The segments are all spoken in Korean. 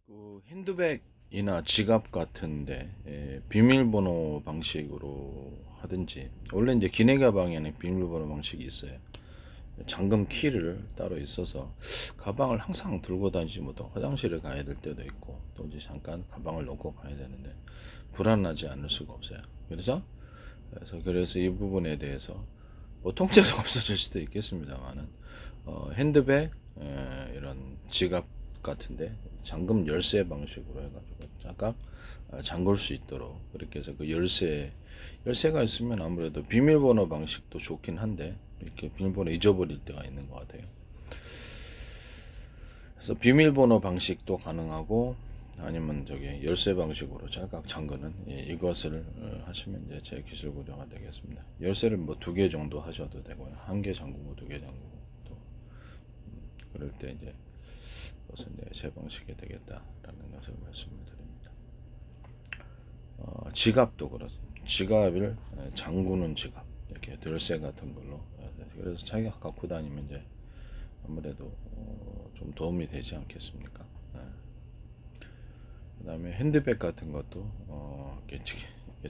그 핸드백이나 지갑 같은데 비밀번호 방식으로 하든지, 원래 이제 기내 가방에는 비밀번호 방식이 있어요. 잠금 키를 따로 있어서 가방을 항상 들고 다니지 못하고 화장실에 가야 될 때도 있고, 또 이제 잠깐 가방을 놓고 가야 되는데 불안하지 않을 수가 없어요. 그렇죠? 그래서 이 부분에 대해서 뭐 통째로 없어질 수도 있겠습니다만은, 핸드백, 이런 지갑 같은데 잠금 열쇠 방식으로 해가지고 잠깐 잠글 수 있도록, 그렇게 해서 그 열쇠가 있으면 아무래도 비밀번호 방식도 좋긴 한데 이렇게 비밀번호 잊어버릴 때가 있는 것 같아요. 그래서 비밀번호 방식도 가능하고, 아니면 저기 열쇠 방식으로 짤깍 잠그는, 이것을 하시면 이제 제 기술 구조가 되겠습니다. 열쇠를 뭐 2개 정도 하셔도 되고요. 1개 잠그고 2개 잠그고, 또 그럴 때 이제 그것은 이제 제 방식이 되겠다라는 것을 말씀을 드립니다. 지갑도 그렇습니다. 지갑을 잠그는 지갑, 이렇게 열쇠 같은 걸로. 그래서 자기가 갖고 다니면 이제 아무래도 좀 도움이 되지 않겠습니까? 그 다음에 핸드백 같은 것도 이렇게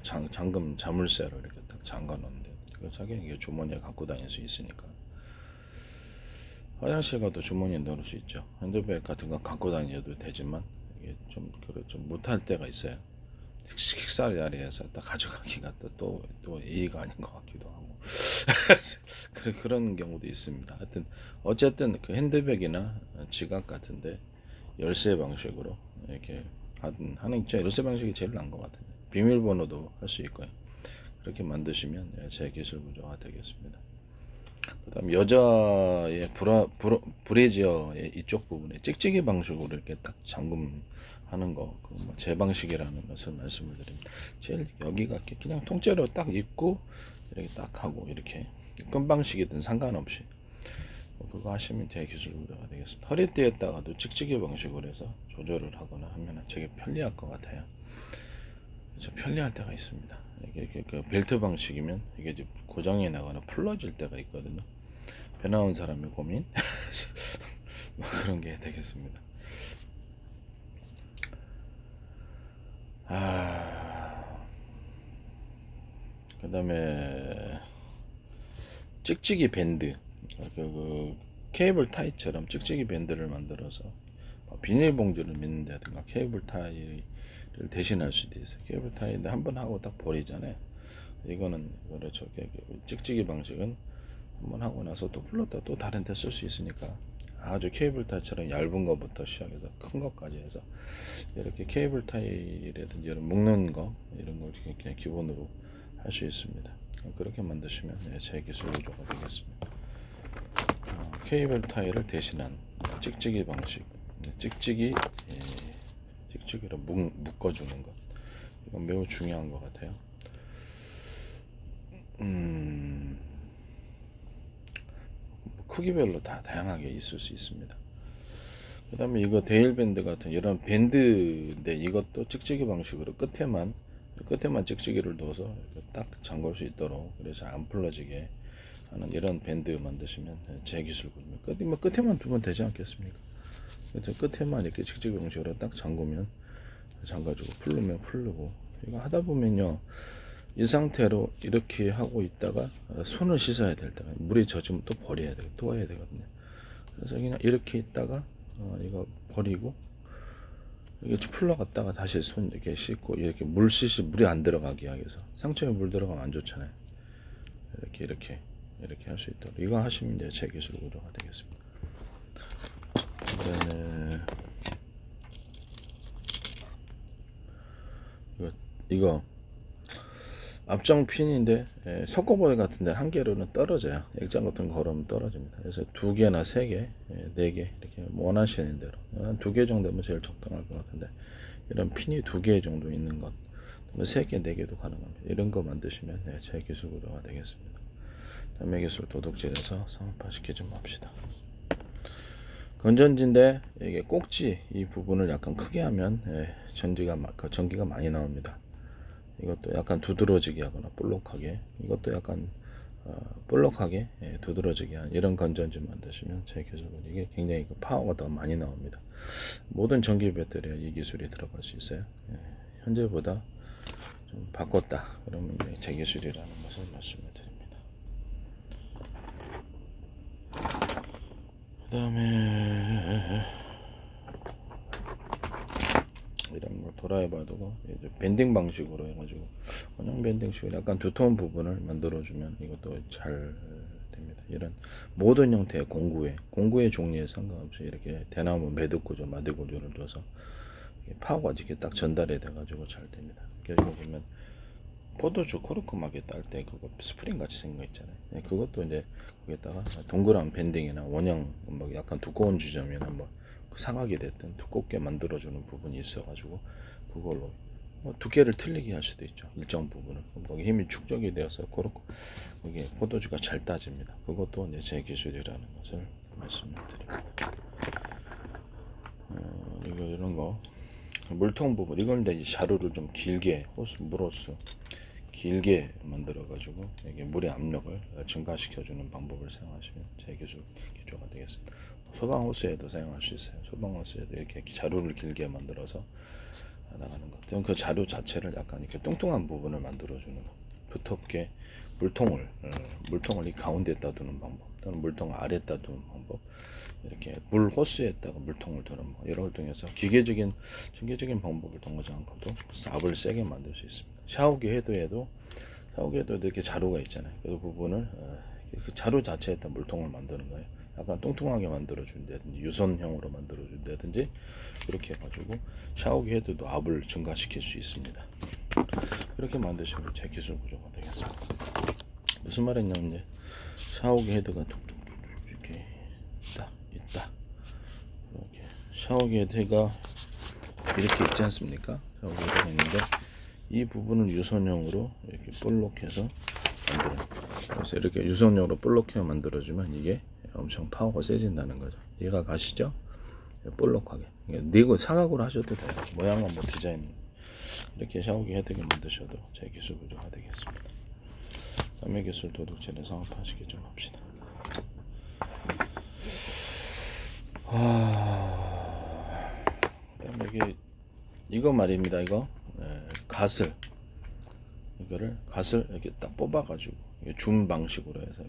잠금 자물쇠로 이렇게 딱 잠가 놓는데, 자기 주머니에 갖고 다닐 수 있으니까. 화장실 가도 주머니에 넣을 수 있죠. 핸드백 같은 거 갖고 다녀도 되지만 이게 좀 못할 때가 있어요. 식사 자리에서 딱 가져가기가 또 예의가 아닌 것 같기도 하고 그런 경우도 있습니다. 하여튼 어쨌든 그 핸드백이나 지갑 같은데 열쇠 방식으로 이렇게 하는 열쇠 방식이 제일 나은 것 같은데, 비밀번호도 할 수 있고요. 그렇게 만드시면 제 기술 구조가 되겠습니다. 그다음 여자의 브래지어의 이쪽 부분에 찍찍이 방식으로 이렇게 딱 잠금하는 거, 제 방식이라는 것을 말씀을 드립니다. 제일 여기가 그냥 통째로 딱 입고 이렇게 딱 하고, 이렇게 끈 방식이든 상관없이 그거 하시면 제 기술 구조가 되겠습니다. 허리띠에다가도 찍찍이 방식으로 해서 조절을 하거나 하면 되게 편리할 것 같아요. 좀 편리할 때가 있습니다. 이게 그 벨트 방식이면 이게 이제 고장이 나거나 풀러질 때가 있거든요. 배 나온 사람의 고민 뭐 그런 게 되겠습니다. 그다음에 찍찍이 밴드, 그 케이블 타이처럼 찍찍이 밴드를 만들어서 비닐봉지를 믿는다든가 케이블 타이를 대신할 수도 있어요. 케이블 타이인데 한 번 하고 딱 버리잖아요. 이거는 그렇죠. 찍찍이 방식은 한 번 하고 나서 또 풀렀다 또 다른 데 쓸 수 있으니까, 아주 케이블 타이처럼 얇은 것부터 시작해서 큰 것까지 해서 이렇게 케이블 타이라든지 이런 묶는 거, 이런 걸 그냥 기본으로 할 수 있습니다. 그렇게 만드시면 제 기술 구조가 되겠습니다. 케이블 타이를 대신한 찍찍이 방식, 찍찍이로 묶어주는 것, 이건 매우 중요한 것 같아요. 크기별로 다 다양하게 있을 수 있습니다. 그 다음에 이거 데일밴드 같은 이런 밴드인데, 이것도 찍찍이 방식으로 끝에만 찍찍이를 넣어서 딱 잠글 수 있도록, 그래서 안 풀러지게 하는 이런 밴드 만드시면 제 기술군요. 끝에만 두면 되지 않겠습니까? 그래서 끝에만 이렇게 찍찍이 방식으로 딱 잠그면 잠가지고 풀르면 풀르고, 이거 하다 보면요, 이 상태로 이렇게 하고 있다가 손을 씻어야 될 때가, 물이 젖으면 또 버려야 되고 또 해야 되거든요. 그래서 그냥 이렇게 있다가 이거 버리고 이렇게 풀러갔다가 다시 손 이렇게 씻고, 이렇게 물이 안 들어가게 하기 위해서, 상처에 물 들어가면 안 좋잖아요. 이렇게 할 수 있도록 이거 하시면 이제 제 기술 구조가 되겠습니다. 그다음에 이거 앞정 핀인데, 석고보드 같은데 한 개로는 떨어져요. 액정 같은 거 걸으면 떨어집니다. 그래서 2개나 3개, 4개 이렇게 원하시는 대로 한 2개 정도면 제일 적당할 것 같은데, 이런 핀이 2개 정도 있는 것, 3개, 4개도 가능합니다. 이런 거 만드시면 제 기술 구조가 되겠습니다. 다음에 기술 도둑질해서 상업화시키 좀 합시다. 건전지인데 이게 꼭지 이 부분을 약간 크게 하면 전기가 많이 나옵니다. 이것도 약간 두드러지게 하거나 볼록하게, 이것도 약간 볼록하게 두드러지게 한 이런 건전지 만드시면 제 기술로 이게 굉장히 그 파워가 더 많이 나옵니다. 모든 전기 배터리에 이 기술이 들어갈 수 있어요. 현재보다 좀 바꿨다 그러면 제 기술이라는 것을 말씀을 드립니다. 그 다음에 이런 거 도라이바도 이제 밴딩 방식으로 해가지고 원형 밴딩식으로 약간 두터운 부분을 만들어주면 이것도 잘 됩니다. 이런 모든 형태의 공구의 종류에 상관없이 이렇게 대나무 매듭 구조, 마디 구조를 줘서 파워가 이렇게 딱 전달이 돼가지고 잘 됩니다. 여기 보면 포도주 코르크 막에 딸 때 그거 스프링 같이 생긴 거 있잖아요. 그것도 이제 거기다가 동그란 밴딩이나 원형 뭐 약간 두꺼운 지점이나 뭐 사각이 됐든 두껍게 만들어주는 부분이 있어가지고 그걸로 뭐 두께를 틀리게 할 수도 있죠. 일정 부분을 거기 힘이 축적이 되어서 코르크 거기에 포도주가 잘 따집니다. 그것도 이제 제 기술이라는 것을 말씀을 드립니다. 이거 이런 거 물통 부분 이걸 이제 자루를 좀 길게 물호스 길게 만들어 가지고 이게 물의 압력을 증가시켜 주는 방법을 사용하시면 제 기조가 되겠습니다. 소방 호스에도 사용할 수 있어요. 소방 호스에도 이렇게 자루를 길게 만들어서 나가는 것. 그 자루 자체를 약간 이렇게 뚱뚱한 부분을 만들어 주는 거. 두텁게 물통을 이 가운데에다 두는 방법, 또는 물통 아래에다 두는 방법. 이렇게 물 호스에다가 물통을 두는 뭐 이런 걸 통해서 전개적인 방법을 통하지 않고도 압을 세게 만들 수 있습니다. 샤워기 헤드에도 이렇게 자루가 있잖아요. 그 부분을 그 자루 자체에다 물통을 만드는 거예요. 약간 뚱뚱하게 만들어 준다든지 유선형으로 만들어 준다든지 이렇게 해가지고 샤워기 헤드도 압을 증가시킬 수 있습니다. 이렇게 만드시면 제 기술 구조가 되겠습니다. 무슨 말이냐면 이제 샤워기 헤드가 툭툭툭 이렇게 있다. 이렇게 샤워기 헤드가 이렇게 있지 않습니까? 샤워기 헤드가 있는데 이 부분을 유선형으로 이렇게 볼록해서 만들어요. 그래서 이렇게 유선형으로 볼록해 만들어주면 이게 엄청 파워가 세진다는 거죠. 이해가 가시죠? 볼록하게. 네고 사각으로 하셔도 돼요. 모양은 뭐 디자인 이렇게 샤워기 헤드를 만드셔도 제 기술 구조가 되겠습니다. 남의 기술 도둑질에 상업화시키 좀 합시다. 그다음에 여기 이거 말입니다. 이거 갓을 이렇게 딱 뽑아가지고 줌 방식으로 해서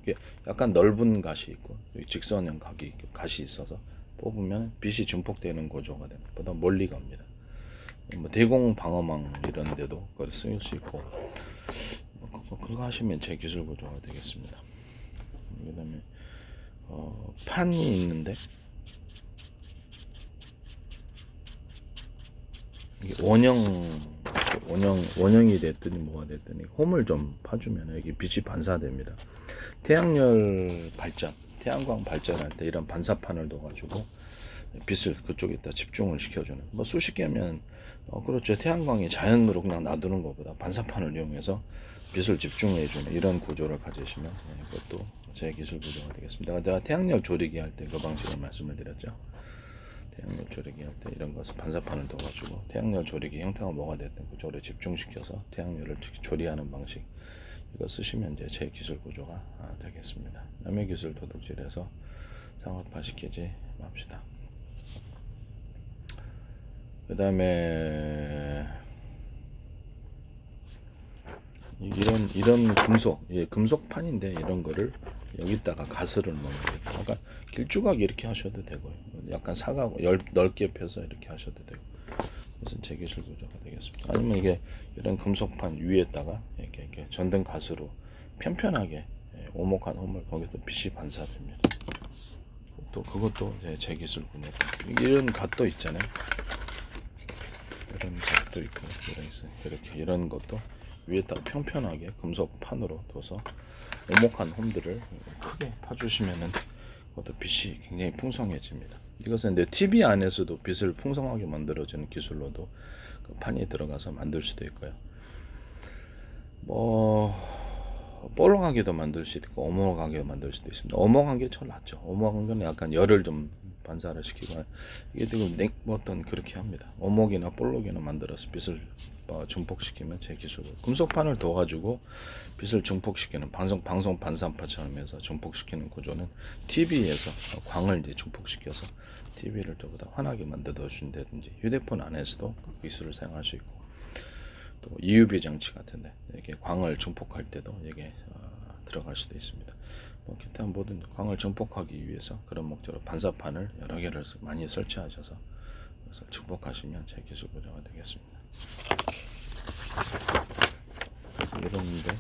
이렇게 약간 넓은 갓이 있고 직선형 갓이 있어서 뽑으면 빛이 증폭되는 구조가 됩니다. 보다 멀리 갑니다. 뭐 대공 방어망 이런 데도 그걸 쓸 수 있고 그거 하시면 제 기술 구조가 되겠습니다. 그다음에 판이 있는데 이게 원형이 됐더니 뭐가 됐더니 홈을 좀 파주면 여기 빛이 반사됩니다. 태양광 발전할 때 이런 반사판을 둬가지고 빛을 그쪽에다 집중을 시켜주는 뭐 수십 개면 그렇죠. 태양광이 자연으로 그냥 놔두는 것보다 반사판을 이용해서 빛을 집중해주는 이런 구조를 가지시면 이것도 제 기술 구조가 되겠습니다. 제가 태양열 조리기 할 때 그 방식을 말씀을 드렸죠. 태양열 조리기 할 때 이런 것을 반사판을 둬가지고 태양열 조리기 형태가 뭐가 됐든 그쪽으로 집중시켜서 태양열을 조리하는 방식 이거 쓰시면 이제 제 기술 구조가 되겠습니다. 남의 기술 도둑질해서 상업화시키지 맙시다. 그 다음에 이런 금속판인데 이런 거를 여기다가 가스를 넣는 거예요. 약간 길쭉하게 이렇게 하셔도 되고요. 약간 사각 넓게 펴서 이렇게 하셔도 되고. 그것은 제 기술 구조가 되겠습니다. 아니면 이게 이런 금속판 위에다가 이렇게 전등 가스로 편편하게 오목한 홈을 거기서 빛이 반사됩니다. 또 그것도 제 기술 구조. 이런 갓도 있잖아요. 이런 갓도 있고 이런 것도 위에다가 평평하게 금속판으로 둬서 오목한 홈들을 크게 파주시면은 그것도 빛이 굉장히 풍성해집니다. 이것은 이제 TV 안에서도 빛을 풍성하게 만들어주는 기술로도 그 판이 들어가서 만들 수도 있고요. 뭐 볼록하게도 만들 수도 있고 오목하게 만들 수도 있습니다. 오목한 게 제일 낫죠. 오목한 거는 약간 열을 좀 반사를 시키고 이게 지금 뭐 어떤 그렇게 합니다. 오목이나 볼록이나 만들어서 빛을 증폭시키면 제 기술로 금속판을 둬가지고 빛을 증폭시키는 방송 반사파처럼 해서 증폭시키는 구조는 TV에서 광을 이제 증폭시켜서 TV를 저보다 환하게 만들어 준다든지 휴대폰 안에서도 그 기술을 사용할 수 있고 또 EUV 장치 같은데 이게 광을 증폭할 때도 이게 들어갈 수도 있습니다. 뭐 기타 모든 광을 증폭하기 위해서 그런 목적으로 반사판을 여러 개를 많이 설치하셔서 그것을 증폭하시면 제 기술 구조가 되겠습니다. 이런데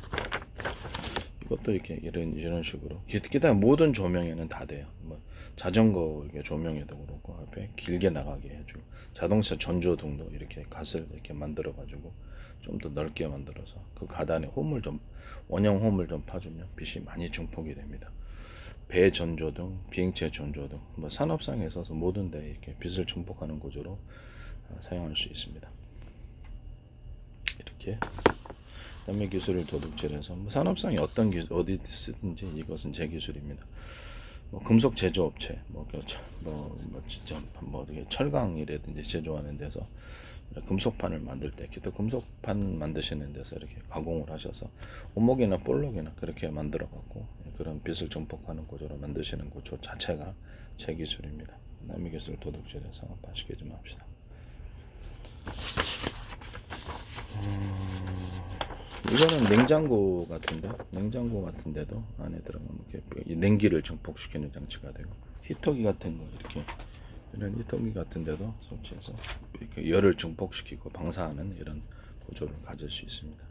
이것도 이렇게 이런 식으로 기타 모든 조명에는 다 돼요. 뭐 자전거 조명에도 그렇고 앞에 길게 나가게 해주고 자동차 전조등도 이렇게 갓을 이렇게 만들어 가지고 좀 더 넓게 만들어서 그 가단에 홈을 좀 원형 홈을 좀 파주면 빛이 많이 증폭이 됩니다. 배 전조등, 비행체 전조등, 뭐 산업상에 있어서 모든 데 이렇게 빛을 증폭하는 구조로 사용할 수 있습니다. 이렇게 남의 기술을 도둑질해서 뭐 산업상에 어떤 어디 쓰든지 이것은 제 기술입니다. 뭐 금속 제조업체, 진짜 뭐 철강이라든지 제조하는 데서 금속판을 만들 때 기타 금속판 만드시는 데서 이렇게 가공을 하셔서 오목이나 볼록이나 그렇게 만들어 갖고 그런 빛을 증폭하는 구조로 만드시는 구조 자체가 제 기술입니다. 남의 기술 도둑질해서 맛있게 좀 합시다. 이거는 냉장고 같은데도 안에 들어가면 이렇게 냉기를 증폭시키는 장치가 되고 히터기 같은 거 이렇게 이런 히터기 같은데도 설치해서 이렇게 열을 증폭시키고 방사하는 이런 구조를 가질 수 있습니다.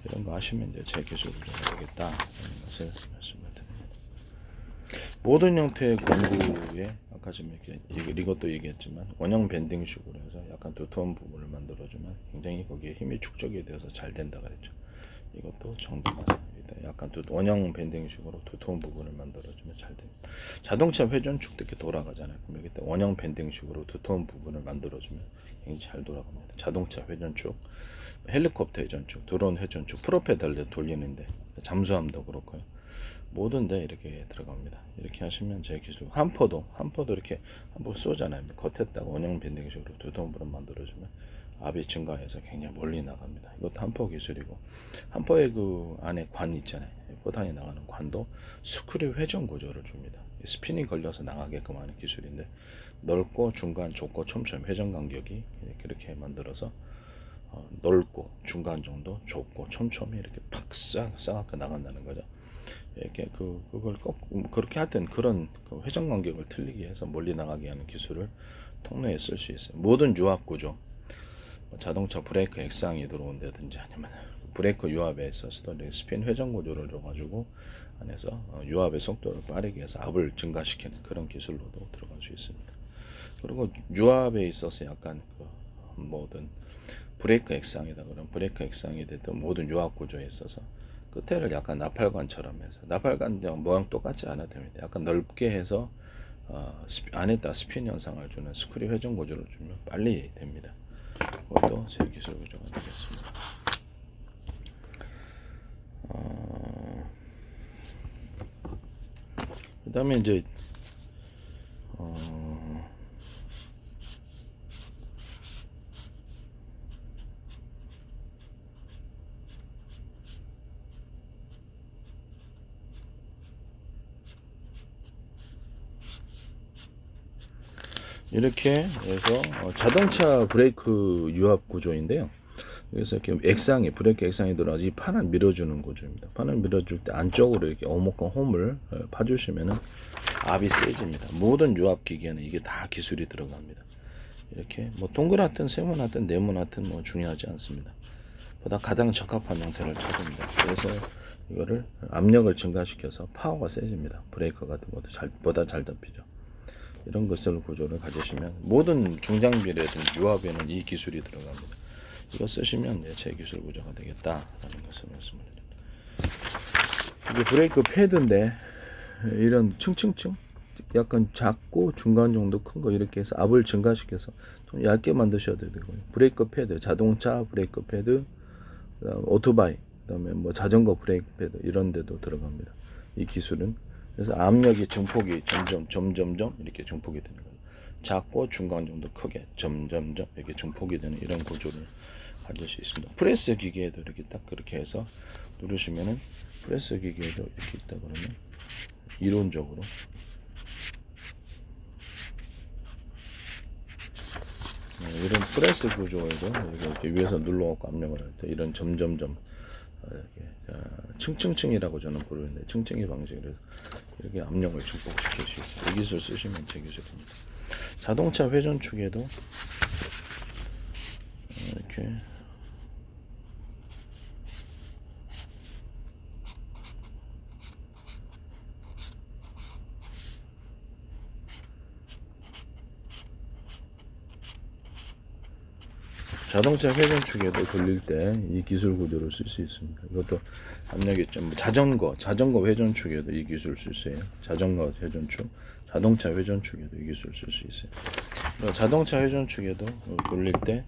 이런 거 하시면 이제 제 기술을 되겠다 이런 것을 말씀을 드립니다. 모든 형태의 공구에 아까 좀 이렇게 이것도 얘기했지만 원형 밴딩식으로 해서 약간 두터운 부분을 만들어주면 굉장히 거기에 힘이 축적이 되어서 잘 된다 그랬죠. 이것도 정도 맞아요. 약간 원형 밴딩식으로 두터운 부분을 만들어주면 잘 됩니다. 자동차 회전축도 이렇게 돌아가잖아요. 그럼 여기 원형 밴딩식으로 두터운 부분을 만들어주면 굉장히 잘 돌아갑니다. 자동차 회전축, 헬리콥터 회전축, 드론 회전축, 프로페ಲ್ಲ러 돌리는데 잠수함도 그렇고요. 모든 데 이렇게 들어갑니다. 이렇게 하시면 제 기술 한포도 이렇게 한번 쏘잖아요. 겉에다가 원형 밴딩식으로 두터운 부분 만들어주면 압이 증가해서 굉장히 멀리 나갑니다. 이것도 한포 기술이고 한포의 그 안에 관 있잖아요. 포탄이 나가는 관도 스크류 회전 구조를 줍니다. 스핀이 걸려서 나가게끔 하는 기술인데 넓고 중간 좁고 촘촘 회전 간격이 그렇게 만들어서 넓고 중간 정도 좁고 촘촘히 이렇게 팍 싹 나간다는 거죠. 이렇게 그걸 꼭 그렇게 할 땐 그런 회전 간격을 틀리게 해서 멀리 나가게 하는 기술을 통로에 쓸 수 있어요. 모든 유압 구조 자동차 브레이크 액상이 들어온다든지 아니면 브레이크 유압에 있어서도 스핀 회전 구조를 줘가지고 안에서 유압의 속도를 빠르게 해서 압을 증가시키는 그런 기술로도 들어갈 수 있습니다. 그리고 유압에 있어서 약간 모든 브레이크 액상이다 그런 브레이크 액상이 됐던 모든 유압 구조에 있어서 끝에를 약간 나팔관처럼 해서 나팔관 모양 똑같지 않아도 됩니다. 약간 넓게 해서 안에다 스핀 현상을 주는 스크류 회전 구조를 주면 빨리 됩니다. 그것도 제 기술 구조가 되겠습니다. 그 다음에 이제 이렇게 해서 자동차 브레이크 유압 구조인데요. 그래서 이렇게 액상이 브레이크 액상이 들어가서 이 판을 밀어주는 구조입니다. 판을 밀어줄 때 안쪽으로 이렇게 오목한 홈을 파주시면은 압이 세집니다. 모든 유압 기계는 이게 다 기술이 들어갑니다. 이렇게 뭐 동그랗든 세모나든 네모나든 뭐 중요하지 않습니다. 보다 가장 적합한 형태를 찾습니다. 그래서 이거를 압력을 증가시켜서 파워가 세집니다. 브레이크 같은 것도 보다 잘 잡히죠. 이런 것을 구조를 가지시면 모든 중장비라든지 유압에는 이 기술이 들어갑니다. 이거 쓰시면 제 기술 구조가 되겠다라는 것을 말씀드립니다. 이게 브레이크 패드인데 이런 층층층 약간 작고 중간 정도 큰 거 이렇게 해서 압을 증가시켜서 좀 얇게 만드셔도 되고요. 브레이크 패드, 자동차 브레이크 패드, 오토바이, 그다음에 뭐 자전거 브레이크 패드 이런 데도 들어갑니다. 이 기술은 그래서 압력이 증폭이 점점점 이렇게 증폭이 되는 거예요. 작고 중간 정도 크게 점점점 이렇게 증폭이 되는 이런 구조를 가질 수 있습니다. 프레스 기계에도 이렇게 딱 그렇게 해서 누르시면은 프레스 기계에도 이렇게 있다 그러면 이론적으로 이런 프레스 구조에서 이렇게 위에서 눌러갖고 압력을 할 때 이런 점점점 이렇게 층층층이라고 저는 부르는데 층층이 방식으로 이렇게 압력을 증폭시킬 수 있어요. 이 기술 쓰시면 제 기술입니다. 자동차 회전축에도 이렇게 자동차 회전축에도 돌릴 때 이 기술 구조를 쓸 수 있습니다. 이것도 압력이 좀 자전거 회전축에도 이 기술 쓸 수 있어요. 자전거 회전축, 자동차 회전축에도 이 기술 쓸 수 있어요. 자동차 회전축에도 돌릴 때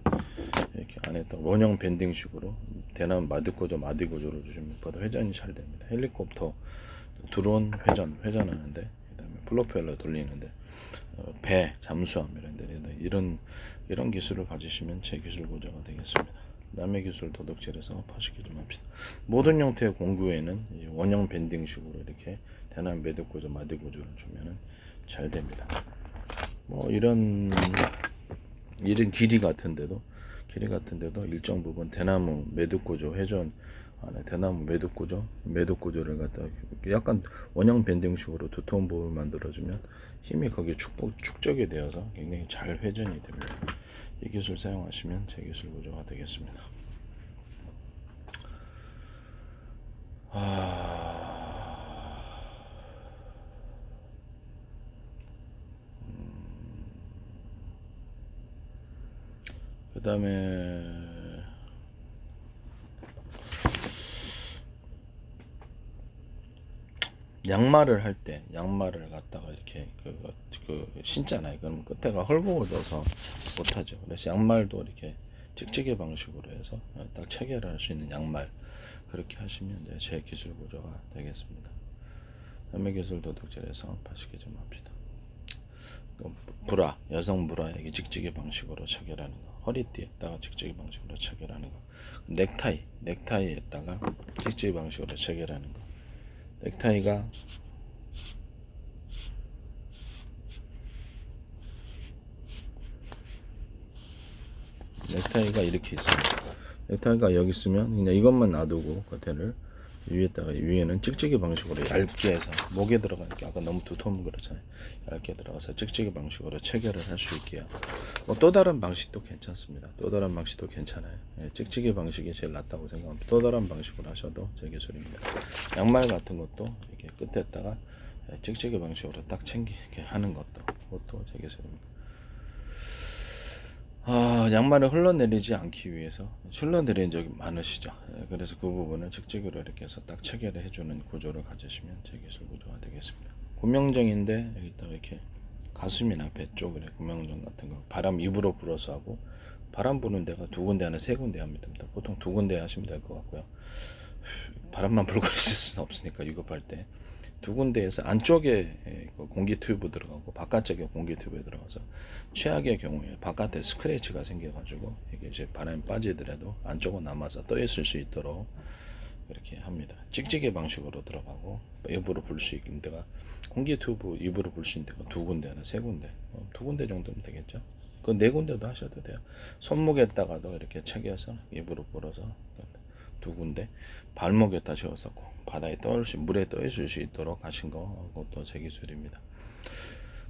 이렇게 안에다 원형 밴딩식으로 대나무 마디 구조로 주시면 보다 회전이 잘 됩니다. 헬리콥터 드론 회전하는데 그다음에 플로펠러 돌리는데 배 잠수함 이런 기술을 가지시면 제 기술 구조가 되겠습니다. 남의 기술 도둑질해서 파시기 좀 합시다. 모든 형태의 공구에는 원형 밴딩식으로 이렇게 대나무 매듭 구조, 마디 구조를 주면은 잘 됩니다. 뭐 이런 길이 같은데도 일정 부분 대나무 매듭 구조 회전 안에 대나무 매듭 구조를 갖다 약간 원형 밴딩식으로 두터운 부분을 만들어주면 힘이 거기에 축적이 되어서 굉장히 잘 회전이 됩니다. 이 기술 사용하시면 제 기술 구조가 되겠습니다. 그 다음에 양말을 할 때 양말을 갖다가 이렇게 신잖아요. 그럼 끝에가 헐거워져서 못하죠. 그래서 양말도 이렇게 찍찍이 방식으로 해서 딱 체결할 수 있는 양말 그렇게 하시면 이제 제 기술 구조가 되겠습니다. 남의 기술 도둑질해서 파시기 좀 합시다. 여성 브라 이게 찍찍이 방식으로 체결하는 거, 허리띠에다가 찍찍이 방식으로 체결하는 거, 넥타이에다가 찍찍이 방식으로 체결하는 거. 넥타이가 이렇게 있습니다. 넥타이가 여기 있으면 그냥 이것만 놔두고 겉에를 위에는 찍찍이 방식으로 얇게 해서 목에 들어가니까 아까 너무 두터우면 그렇잖아요. 얇게 들어가서 찍찍이 방식으로 체결을 할 수 있게요. 또 다른 방식도 괜찮습니다. 또 다른 방식도 괜찮아요. 찍찍이 방식이 제일 낫다고 생각합니다. 또 다른 방식으로 하셔도 제 기술입니다. 양말 같은 것도 이렇게 끝에다가 찍찍이 방식으로 딱 챙기게 하는 그것도 제 기술입니다. 양말을 흘러내리지 않기 위해서 흘러내린 적이 많으시죠. 그래서 그 부분을 직직으로 이렇게 해서 딱 체결을 해주는 구조를 가지시면 제 기술 구조가 되겠습니다. 구명정인데 여기다가 이렇게 가슴이나 배 쪽에 구명정 같은 거 바람 입으로 불어서 하고 바람 부는 데가 두 군데 하나 세 군데 하면 됩니다. 보통 두 군데 하시면 될 것 같고요. 바람만 불고 있을 수는 없으니까 유급할 때 두 군데에서 안쪽에 공기 튜브 들어가고 바깥쪽에 공기 튜브에 들어가서 최악의 경우에 바깥에 스크래치가 생겨가지고 이게 이제 바람이 빠지더라도 안쪽은 남아서 떠 있을 수 있도록 이렇게 합니다. 찍찍이 방식으로 들어가고 입으로 불 수 있는 데가 공기 튜브 입으로 불 수 있는 데가 두 군데나 세 군데, 두 군데 정도면 되겠죠. 그 네 군데도 하셔도 돼요. 손목에다가도 이렇게 챙겨서 입으로 불어서 두 군데 발목에다 채워서 바다에 물에 떠 있을 수 있도록 하신 그것도 제 기술입니다.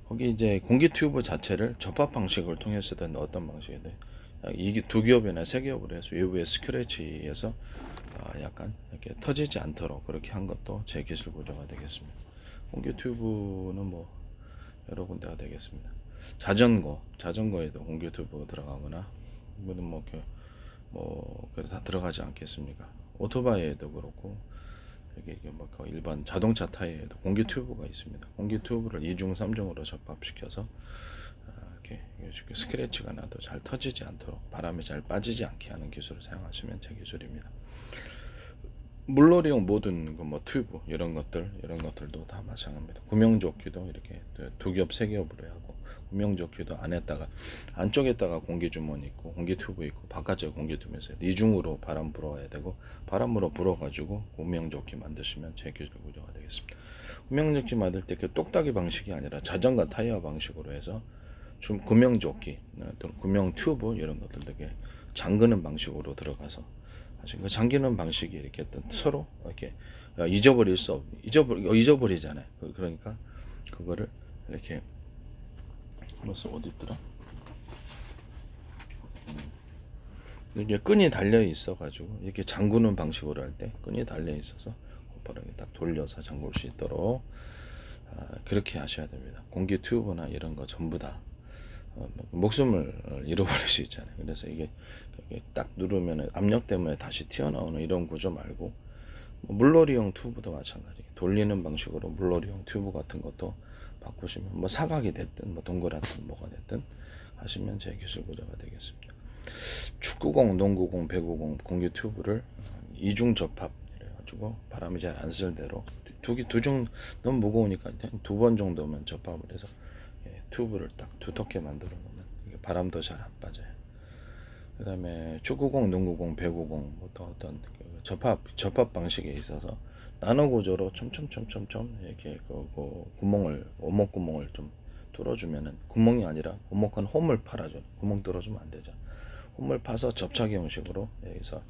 거기 이제 공기 튜브 자체를 접합 방식을 통해서든 어떤 방식이든 이게 두 겹이나 세 겹으로 해서 외부에 스크래치에서 약간 이렇게 터지지 않도록 그렇게 한 것도 제 기술 구조가 되겠습니다. 공기 튜브는 뭐 여러 군데가 되겠습니다. 자전거에도 공기 튜브가 들어가거나 이거는 다 들어가지 않겠습니까? 오토바이에도 그렇고 이게 일반 자동차 타이어에도 공기 튜브가 있습니다. 공기 튜브를 2중 3중으로 접합시켜서 이렇게 스크래치가 나도 잘 터지지 않도록 바람이 잘 빠지지 않게 하는 기술을 사용하시면 제 기술입니다. 물놀이용 모든 뭐 튜브 이런 것들도 다 마찬가지입니다. 구명조끼도 이렇게 두 겹, 세 겹으로 하고, 구명조끼도 안쪽에다가 공기 주머니 있고 공기 튜브 있고 바깥에 공기 튜브 있어요. 이중으로 바람 불어와야 되고, 바람으로 불어가지고 구명조끼 만드시면 제 기술 구조가 되겠습니다. 구명조끼 만들 때 그 똑딱이 방식이 아니라 자전거 타이어 방식으로 해서 구명조끼, 구명 튜브 이런 것들 되게 잠그는 방식으로 들어가서 하신 그 잠기는 방식이 이렇게 서로 이렇게 잊어버리잖아요. 그러니까 그거를 이렇게 무슨 어디 있더라? 이게 끈이 달려 있어 가지고 이렇게 잠그는 방식으로 할 때 끈이 달려 있어서 곧바르게 딱 돌려서 잠글 수 있도록 그렇게 하셔야 됩니다. 공기 튜브나 이런 거 전부 다 목숨을 잃어버릴 수 있잖아요. 그래서 이게 딱 누르면 압력 때문에 다시 튀어나오는 이런 구조 말고, 물놀이용 튜브도 마찬가지. 돌리는 방식으로 물놀이용 튜브 같은 것도 바꾸시면 뭐 사각이 됐든 뭐 동그랗든 뭐가 됐든 하시면 제 기술 구조가 되겠습니다. 축구공, 농구공, 배구공 공기 튜브를 이중 접합 해가지고 바람이 잘 안 쓸 대로 두중 너무 무거우니까 두 번 정도면 접합을 해서 튜브를 딱 두텁게 만들어 놓으면 바람도 잘 안 빠져요. 그 다음에 축구공, 농구공, 배구공 어떤 접합 방식에 있어서 나노 구조로 촘촘 이렇게 오목 구멍을 좀 뚫어주면은, 구멍이 아니라 오목한 홈을 팔아줘. 구멍 뚫어주면 안 되죠. 홈을 파서 접착 형식으로 여기서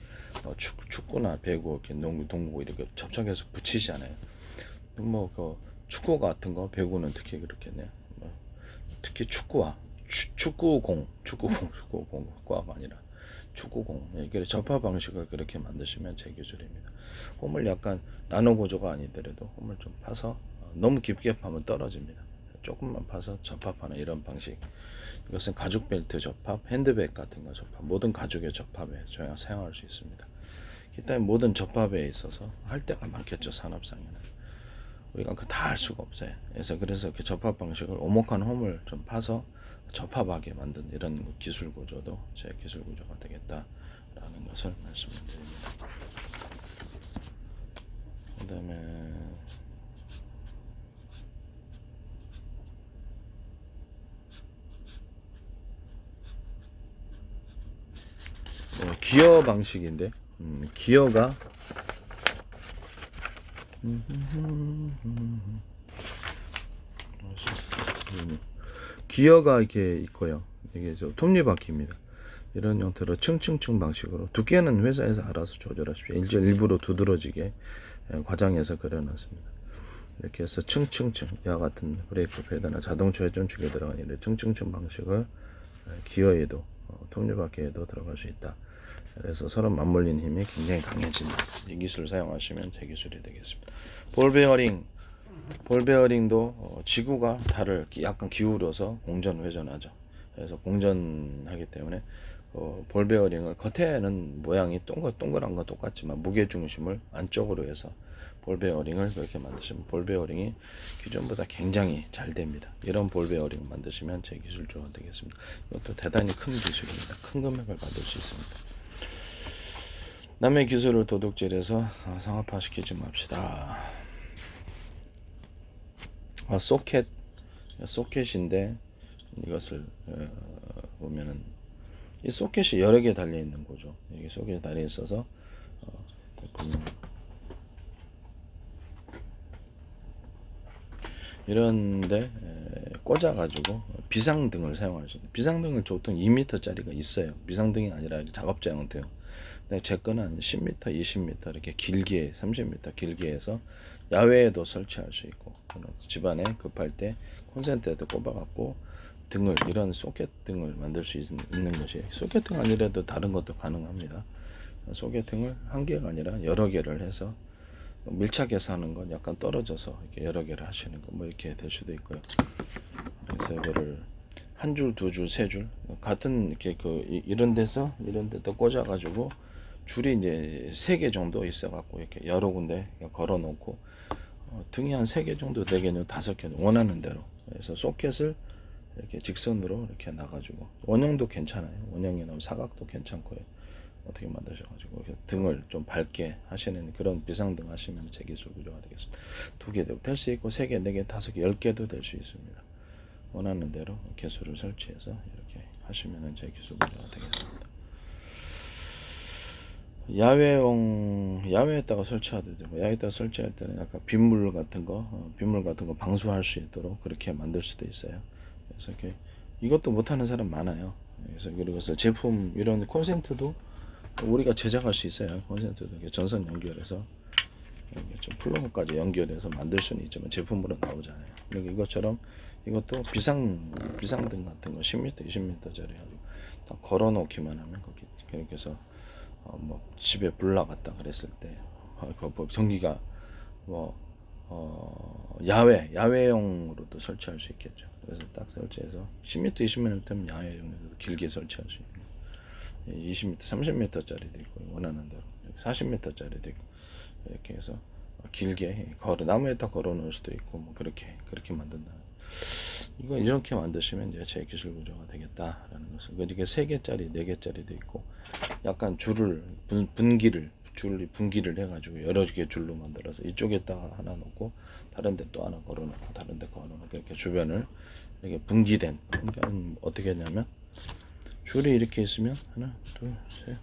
축구나 배구, 이렇게 농구 이렇게 접착해서 붙이잖아요. 뭐 축구 같은 거, 배구는 특히 그렇겠네요. 특히 축구공과가 아니라 축구공, 이게 접합 방식을 그렇게 만드시면 제 기술입니다. 홈을 약간 나노 구조가 아니더라도 홈을 좀 파서, 너무 깊게 파면 떨어집니다. 조금만 파서 접합하는 이런 방식. 이것은 가죽 벨트 접합, 핸드백 같은 거 접합, 모든 가죽의 접합에 저희가 사용할 수 있습니다. 기타 모든 접합에 있어서 할 때가 많겠죠. 산업상에는 우리가 다 할 수가 없어요. 그래서 그 접합 방식을 오목한 홈을 좀 파서 접합하게 만든 이런 기술 구조도 제 기술 구조가 되겠다라는 것을 말씀드립니다. 그 다음에 기어 방식인데, 기어가 기어가 이렇게 있고요. 이게 톱니바퀴입니다. 이런 형태로 층층층 방식으로, 두께는 회사에서 알아서 조절하십시오. 일부러 두드러지게 과장해서 그려놨습니다. 이렇게 해서 층층층, 이와 같은 브레이크 패드나 자동차 회전축에 들어간 이런 층층층 방식을 기어에도 톱니바퀴에도 들어갈 수 있다. 그래서 서로 맞물린 힘이 굉장히 강해진다. 이 기술을 사용하시면 제 기술이 되겠습니다. 볼 베어링도 지구가 달을 약간 기울여서 공전 회전하죠. 그래서 공전하기 때문에 볼 베어링을, 겉에는 모양이 동그란 건 똑같지만 무게 중심을 안쪽으로 해서 볼 베어링을 그렇게 만드시면 볼 베어링이 기존보다 굉장히 잘 됩니다. 이런 볼 베어링 만드시면 제 기술조가 되겠습니다. 이것도 대단히 큰 기술입니다. 큰 금액을 받을 수 있습니다. 남의 기술을 도둑질해서 상업화시키지 맙시다. 소켓인데 이것을 보면은 이 소켓이 여러 개 달려 있는 거죠. 여기 소켓이 달려 있어서 이런데 꽂아가지고 비상등을 사용할 수 있는, 비상등을 보통 2m짜리가 있어요. 비상등이 아니라 작업자 형태요. 근데 제 거는 10m, 20m 이렇게 길게, 30m 길게 해서 야외에도 설치할 수 있고, 집안에 급할 때 콘센트에도 꼽아갖고 등을, 이런 소켓 등을 만들 수 있는 것이, 소켓 등 아니라도 다른 것도 가능합니다. 소켓 등을 한 개가 아니라 여러 개를 해서 밀착해서 하는 건 약간 떨어져서 이렇게 여러 개를 하시는 거 뭐 이렇게 될 수도 있고요. 그래서 이거를 한 줄, 두 줄, 세 줄 같은 이렇게 이런 데서 이런 데도 꽂아가지고 줄이 이제 3개 정도 있어갖고 이렇게 여러 군데 걸어 놓고 등이 한 3개 정도, 4개는 5개 원하는 대로 해서 소켓을 이렇게 직선으로 이렇게 놔가지고, 원형도 괜찮아요. 원형이나 사각도 괜찮고요. 어떻게 만드셔가지고 등을 좀 밝게 하시는 그런 비상등 하시면 제 기술 구조가 되겠습니다. 2개 될 수 있고 3개, 4개, 5개, 10개도 될 수 있습니다. 원하는 대로 개수를 설치해서 이렇게 하시면 제 기술 구조가 되겠습니다. 야외에다가 설치하도 되고, 야외에다가 설치할 때는 약간 빗물 같은 거 방수할 수 있도록 그렇게 만들 수도 있어요. 그래서 이렇게 이것도 못하는 사람 많아요. 그래서 제품 이런 콘센트도 우리가 제작할 수 있어요. 콘센트도 전선 연결해서 좀 플러그까지 연결해서 만들 수는 있지만 제품으로 나오잖아요. 그리고 이것처럼 이것도 비상등 같은 거 10m, 20m짜리 딱 걸어 놓기만 하면 거기 그렇게 해서 뭐 집에 불 나갔다 그랬을 때 전기가 뭐 야외용으로도 설치할 수 있겠죠. 그래서 딱 설치해서 10m, 20m면 야외용으로도 길게 설치할 수 있는 20m, 30m짜리도 있고 원하는 대로 40m짜리도 있고 이렇게 해서 길게 나무에다 걸어 놓을 수도 있고 뭐 그렇게 만든다. 이거 이렇게 만드시면 이제 제 기술 구조가 되겠다라는 것을. 이게 3개짜리, 4개짜리도 있고 약간 줄을 분기를 해가지고 여러 개 줄로 만들어서 이쪽에다가 하나 놓고 다른 데 또 하나 걸어놓고 다른 데 걸어놓고 이렇게 주변을 이렇게 분기된. 그러니까 어떻게 하냐면 줄이 이렇게 있으면 하나, 둘, 셋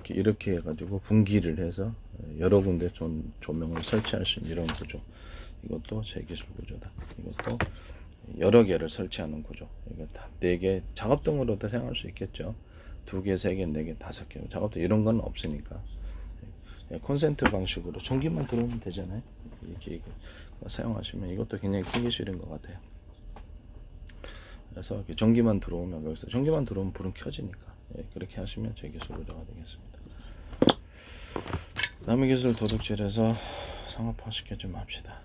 이렇게 해가지고 분기를 해서 여러 군데 조명을 설치할 수 있는 이런 구조. 이것도 제 기술 구조다. 이것도 여러 개를 설치하는 구조. 이거 다 4개 작업등으로도 사용할 수 있겠죠. 2개, 3개, 4개, 5개. 작업등 이런 건 없으니까 콘센트 방식으로 전기만 들어오면 되잖아요. 이렇게 사용하시면 이것도 굉장히 큰 기술인 것 같아요. 그래서 이렇게 전기만 들어오면 여기서 전기만 들어오면 불은 켜지니까 그렇게 하시면 제 기술 구조가 되겠습니다. 남의 기술 도둑질해서 상업화 시켜 좀 합시다.